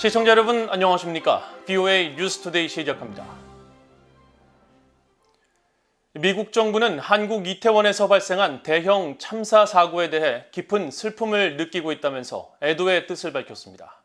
시청자 여러분 안녕하십니까? BOA 뉴스투데이 시작합니다. 미국 정부는 한국 이태원에서 발생한 대형 참사 사고에 대해 깊은 슬픔을 느끼고 있다면서 애도의 뜻을 밝혔습니다.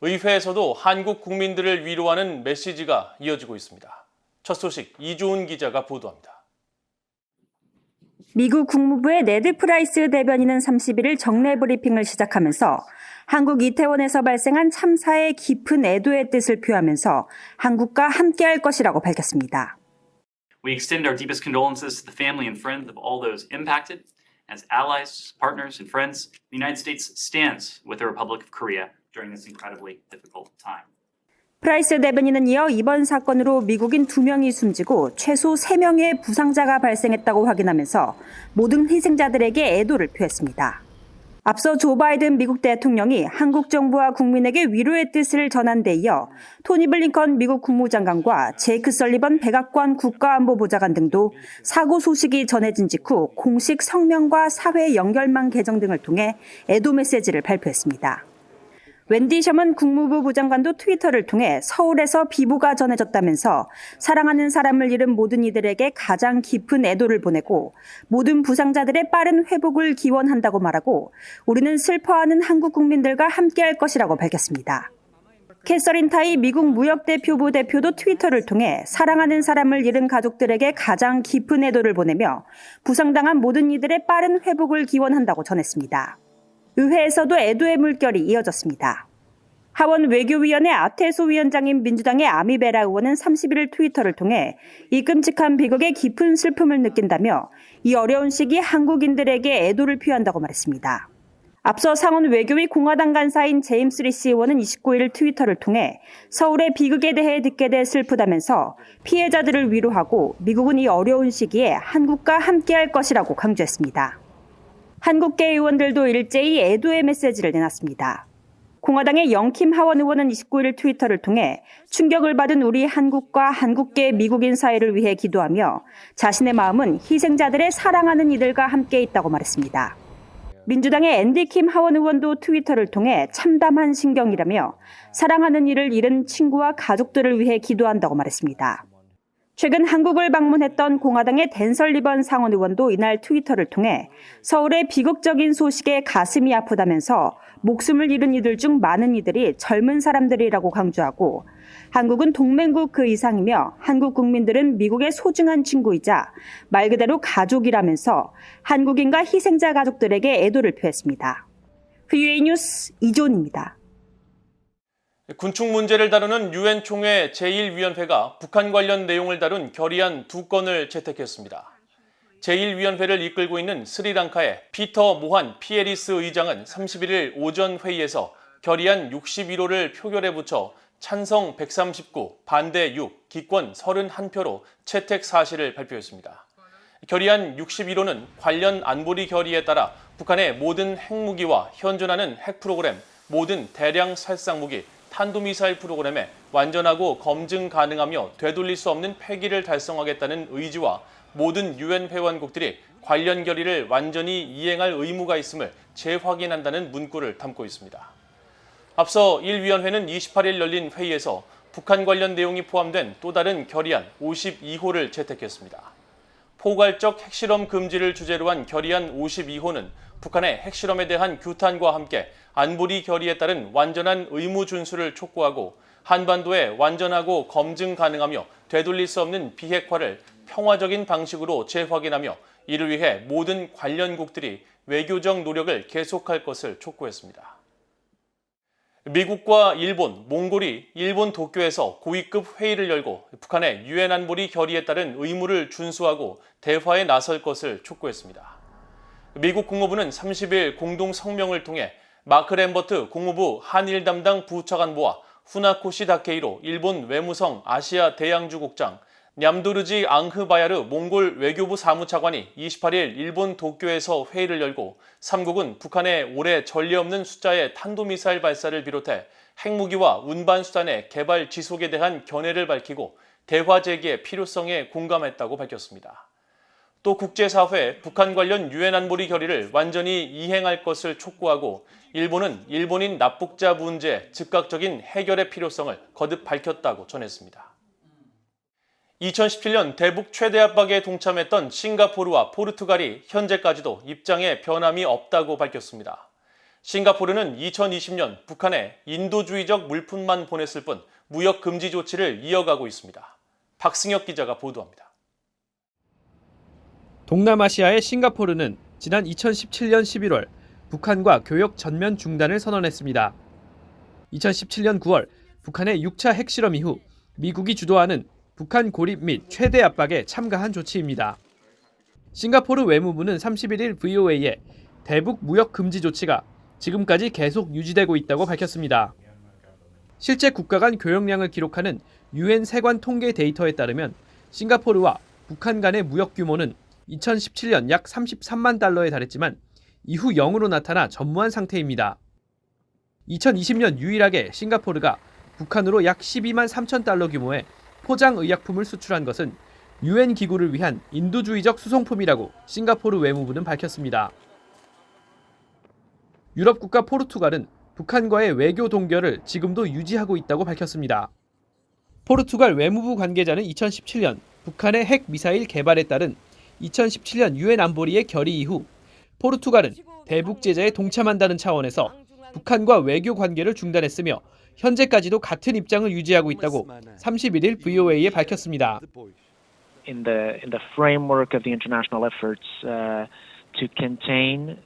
의회에서도 한국 국민들을 위로하는 메시지가 이어지고 있습니다. 첫 소식 이조은 기자가 보도합니다. 미국 국무부의 네드 프라이스 대변인은 31일 정례 브리핑을 시작하면서 한국 이태원에서 발생한 참사에 깊은 애도의 뜻을 표하면서 한국과 함께할 것이라고 밝혔습니다. We extend our deepest condolences to the family and friends of all those impacted. As allies, partners, and friends, the United States stands with the Republic of Korea during this incredibly difficult time. 프라이스 대변인은 이어 이번 사건으로 미국인 2명이 숨지고 최소 3명의 부상자가 발생했다고 확인하면서 모든 희생자들에게 애도를 표했습니다. 앞서 조 바이든 미국 대통령이 한국 정부와 국민에게 위로의 뜻을 전한 데 이어 토니 블링컨 미국 국무장관과 제이크 설리번 백악관 국가안보보좌관 등도 사고 소식이 전해진 직후 공식 성명과 사회 연결망 계정 등을 통해 애도 메시지를 발표했습니다. 웬디 셔먼 국무부 부장관도 트위터를 통해 서울에서 비보가 전해졌다면서 사랑하는 사람을 잃은 모든 이들에게 가장 깊은 애도를 보내고 모든 부상자들의 빠른 회복을 기원한다고 말하고 우리는 슬퍼하는 한국 국민들과 함께할 것이라고 밝혔습니다. 캐서린 타이 미국 무역대표부 대표도 트위터를 통해 사랑하는 사람을 잃은 가족들에게 가장 깊은 애도를 보내며 부상당한 모든 이들의 빠른 회복을 기원한다고 전했습니다. 의회에서도 애도의 물결이 이어졌습니다. 하원 외교위원회 아테소 위원장인 민주당의 아미베라 의원은 31일 트위터를 통해 이 끔찍한 비극에 깊은 슬픔을 느낀다며 이 어려운 시기 한국인들에게 애도를 표한다고 말했습니다. 앞서 상원 외교위 공화당 간사인 제임스 리시 의원은 29일 트위터를 통해 서울의 비극에 대해 듣게 돼 슬프다면서 피해자들을 위로하고 미국은 이 어려운 시기에 한국과 함께할 것이라고 강조했습니다. 한국계 의원들도 일제히 애도의 메시지를 내놨습니다. 공화당의 영킴 하원 의원은 29일 트위터를 통해 충격을 받은 우리 한국과 한국계 미국인 사회를 위해 기도하며 자신의 마음은 희생자들의 사랑하는 이들과 함께 있다고 말했습니다. 민주당의 앤디 킴 하원 의원도 트위터를 통해 참담한 심경이라며 사랑하는 이를 잃은 친구와 가족들을 위해 기도한다고 말했습니다. 최근 한국을 방문했던 공화당의 댄 설리번 상원 의원도 이날 트위터를 통해 서울의 비극적인 소식에 가슴이 아프다면서 목숨을 잃은 이들 중 많은 이들이 젊은 사람들이라고 강조하고 한국은 동맹국 그 이상이며 한국 국민들은 미국의 소중한 친구이자 말 그대로 가족이라면서 한국인과 희생자 가족들에게 애도를 표했습니다. BOA 뉴스 이조은입니다. 군축 문제를 다루는 유엔 총회 제1위원회가 북한 관련 내용을 다룬 결의안 2건을 채택했습니다. 제1위원회를 이끌고 있는 스리랑카의 피터 모한 피에리스 의장은 31일 오전 회의에서 결의안 61호를 표결에 붙여 찬성 139, 반대 6, 기권 31표로 채택 사실을 발표했습니다. 결의안 61호는 관련 안보리 결의에 따라 북한의 모든 핵무기와 현존하는 핵 프로그램, 모든 대량 살상무기, 탄도미사일 프로그램에 완전하고 검증 가능하며 되돌릴 수 없는 폐기를 달성하겠다는 의지와 모든 유엔 회원국들이 관련 결의를 완전히 이행할 의무가 있음을 재확인한다는 문구를 담고 있습니다. 앞서 1위원회는 28일 열린 회의에서 북한 관련 내용이 포함된 또 다른 결의안 52호를 채택했습니다. 포괄적 핵실험 금지를 주제로 한 결의안 52호는 북한의 핵실험에 대한 규탄과 함께 안보리 결의에 따른 완전한 의무 준수를 촉구하고 한반도에 완전하고 검증 가능하며 되돌릴 수 없는 비핵화를 평화적인 방식으로 재확인하며 이를 위해 모든 관련국들이 외교적 노력을 계속할 것을 촉구했습니다. 미국과 일본, 몽골이 일본 도쿄에서 고위급 회의를 열고 북한의 유엔 안보리 결의에 따른 의무를 준수하고 대화에 나설 것을 촉구했습니다. 미국 국무부는 30일 공동 성명을 통해 마크 램버트 국무부 한일 담당 부차관보와 후나코시 다케이로 일본 외무성 아시아 대양주국장, 냠도르지 앙흐바야르 몽골 외교부 사무차관이 28일 일본 도쿄에서 회의를 열고 3국은 북한의 올해 전례 없는 숫자의 탄도미사일 발사를 비롯해 핵무기와 운반수단의 개발 지속에 대한 견해를 밝히고 대화 재개의 필요성에 공감했다고 밝혔습니다. 또 국제사회에 북한 관련 유엔 안보리 결의를 완전히 이행할 것을 촉구하고 일본은 일본인 납북자 문제 즉각적인 해결의 필요성을 거듭 밝혔다고 전했습니다. 2017년 대북 최대 압박에 동참했던 싱가포르와 포르투갈이 현재까지도 입장에 변함이 없다고 밝혔습니다. 싱가포르는 2020년 북한에 인도주의적 물품만 보냈을 뿐 무역 금지 조치를 이어가고 있습니다. 박승혁 기자가 보도합니다. 동남아시아의 싱가포르는 지난 2017년 11월 북한과 교역 전면 중단을 선언했습니다. 2017년 9월 북한의 6차 핵실험 이후 미국이 주도하는 북한 고립 및 최대 압박에 참가한 조치입니다. 싱가포르 외무부는 31일 VOA에 대북 무역 금지 조치가 지금까지 계속 유지되고 있다고 밝혔습니다. 실제 국가 간 교역량을 기록하는 유엔 세관 통계 데이터에 따르면 싱가포르와 북한 간의 무역 규모는 2017년 약 33만 달러에 달했지만 이후 0으로 나타나 전무한 상태입니다. 2020년 유일하게 싱가포르가 북한으로 약 12만 3천 달러 규모의 포장의약품을 수출한 것은 유엔 기구를 위한 인도주의적 수송품이라고 싱가포르 외무부는 밝혔습니다. 유럽 국가 포르투갈은 북한과의 외교 동결을 지금도 유지하고 있다고 밝혔습니다. 포르투갈 외무부 관계자는 2017년 북한의 핵 미사일 개발에 따른 2017년 유엔 안보리의 결의 이후 포르투갈은 대북 제재에 동참한다는 차원에서 북한과 외교 관계를 중단했으며 현재까지도 같은 입장을 유지하고 있다고 31일 VOA에 밝혔습니다. In the framework of the international efforts to contain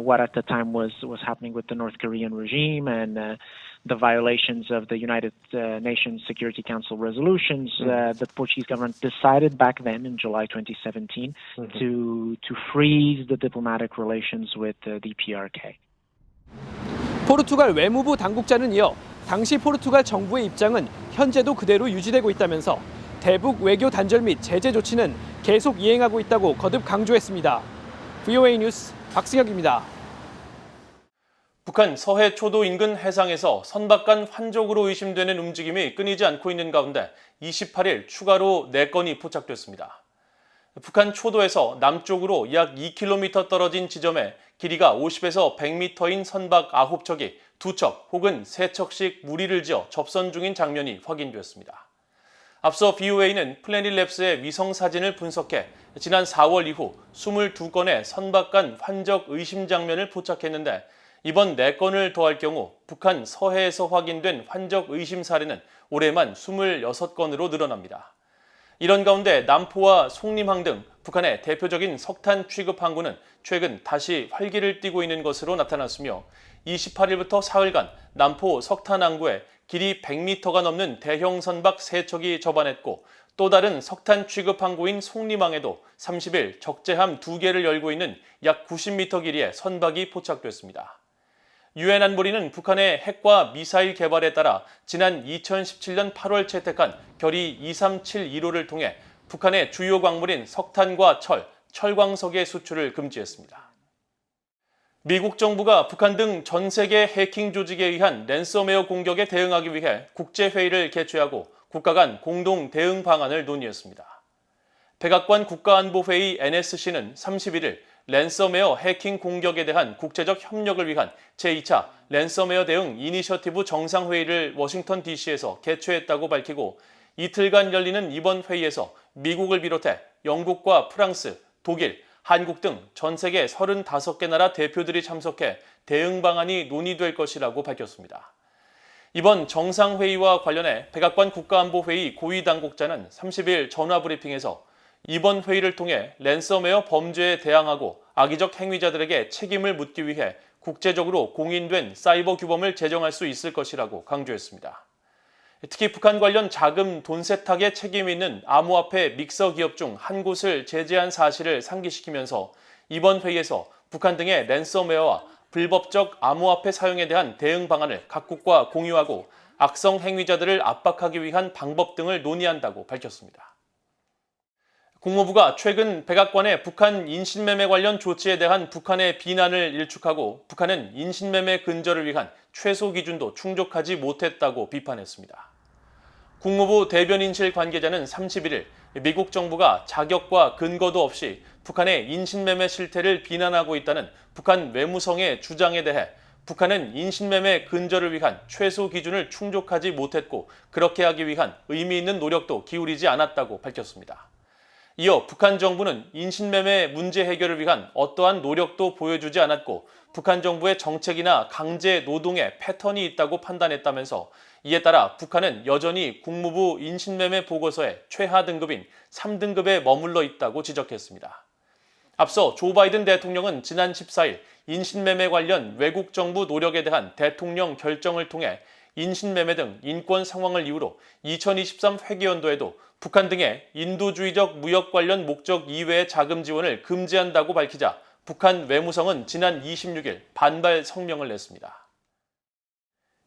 what at the time was happening with the North Korean regime and the violations of the United Nations Security Council resolutions, the Portuguese government decided back then in July 2017 to freeze the diplomatic relations with the DPRK. 포르투갈 외무부 당국자는 이어 당시 포르투갈 정부의 입장은 현재도 그대로 유지되고 있다면서 대북 외교 단절 및 제재 조치는 계속 이행하고 있다고 거듭 강조했습니다. VOA 뉴스 박승혁입니다. 북한 서해 초도 인근 해상에서 선박 간 환족으로 의심되는 움직임이 끊이지 않고 있는 가운데 28일 추가로 4건이 포착됐습니다. 북한 초도에서 남쪽으로 약 2km 떨어진 지점에 길이가 50에서 100m인 선박 9척이 2척 혹은 3척씩 무리를 지어 접선 중인 장면이 확인됐습니다. 앞서 BOA는 플래닛랩스의 위성 사진을 분석해 지난 4월 이후 22건의 선박 간 환적 의심 장면을 포착했는데 이번 4건을 더할 경우 북한 서해에서 확인된 환적 의심 사례는 올해만 26건으로 늘어납니다. 이런 가운데 남포와 송림항 등 북한의 대표적인 석탄 취급 항구는 최근 다시 활기를 띠고 있는 것으로 나타났으며 28일부터 사흘간 남포 석탄 항구에 길이 100m가 넘는 대형 선박 3척이 접안했고 또 다른 석탄 취급 항구인 송림항에도 30일 적재함 2개를 열고 있는 약 90m 길이의 선박이 포착됐습니다. 유엔 안보리는 북한의 핵과 미사일 개발에 따라 지난 2017년 8월 채택한 결의 2371호를 통해 북한의 주요 광물인 석탄과 철광석의 수출을 금지했습니다. 미국 정부가 북한 등 전 세계 해킹 조직에 의한 랜섬웨어 공격에 대응하기 위해 국제회의를 개최하고 국가 간 공동 대응 방안을 논의했습니다. 백악관 국가안보회의 NSC는 31일 랜섬웨어 해킹 공격에 대한 국제적 협력을 위한 제2차 랜섬웨어 대응 이니셔티브 정상회의를 워싱턴 DC에서 개최했다고 밝히고 이틀간 열리는 이번 회의에서 미국을 비롯해 영국과 프랑스, 독일, 한국 등 전 세계 35개 나라 대표들이 참석해 대응 방안이 논의될 것이라고 밝혔습니다. 이번 정상회의와 관련해 백악관 국가안보회의 고위 당국자는 30일 전화브리핑에서 이번 회의를 통해 랜섬웨어 범죄에 대항하고 악의적 행위자들에게 책임을 묻기 위해 국제적으로 공인된 사이버 규범을 제정할 수 있을 것이라고 강조했습니다. 특히 북한 관련 자금 돈 세탁에 책임이 있는 암호화폐 믹서 기업 중 한 곳을 제재한 사실을 상기시키면서 이번 회의에서 북한 등의 랜섬웨어와 불법적 암호화폐 사용에 대한 대응 방안을 각국과 공유하고 악성 행위자들을 압박하기 위한 방법 등을 논의한다고 밝혔습니다. 국무부가 최근 백악관의 북한 인신매매 관련 조치에 대한 북한의 비난을 일축하고 북한은 인신매매 근절을 위한 최소 기준도 충족하지 못했다고 비판했습니다. 국무부 대변인실 관계자는 31일 미국 정부가 자격과 근거도 없이 북한의 인신매매 실태를 비난하고 있다는 북한 외무성의 주장에 대해 북한은 인신매매 근절을 위한 최소 기준을 충족하지 못했고 그렇게 하기 위한 의미 있는 노력도 기울이지 않았다고 밝혔습니다. 이어 북한 정부는 인신매매 문제 해결을 위한 어떠한 노력도 보여주지 않았고 북한 정부의 정책이나 강제 노동의 패턴이 있다고 판단했다면서 이에 따라 북한은 여전히 국무부 인신매매 보고서의 최하 등급인 3등급에 머물러 있다고 지적했습니다. 앞서 조 바이든 대통령은 지난 14일 인신매매 관련 외국 정부 노력에 대한 대통령 결정을 통해 인신매매 등 인권 상황을 이유로 2023 회계연도에도 북한 등의 인도주의적 무역 관련 목적 이외의 자금 지원을 금지한다고 밝히자 북한 외무성은 지난 26일 반발 성명을 냈습니다.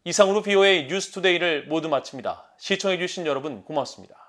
이상으로 BOA 뉴스투데이를 모두 마칩니다. 시청해주신 여러분 고맙습니다.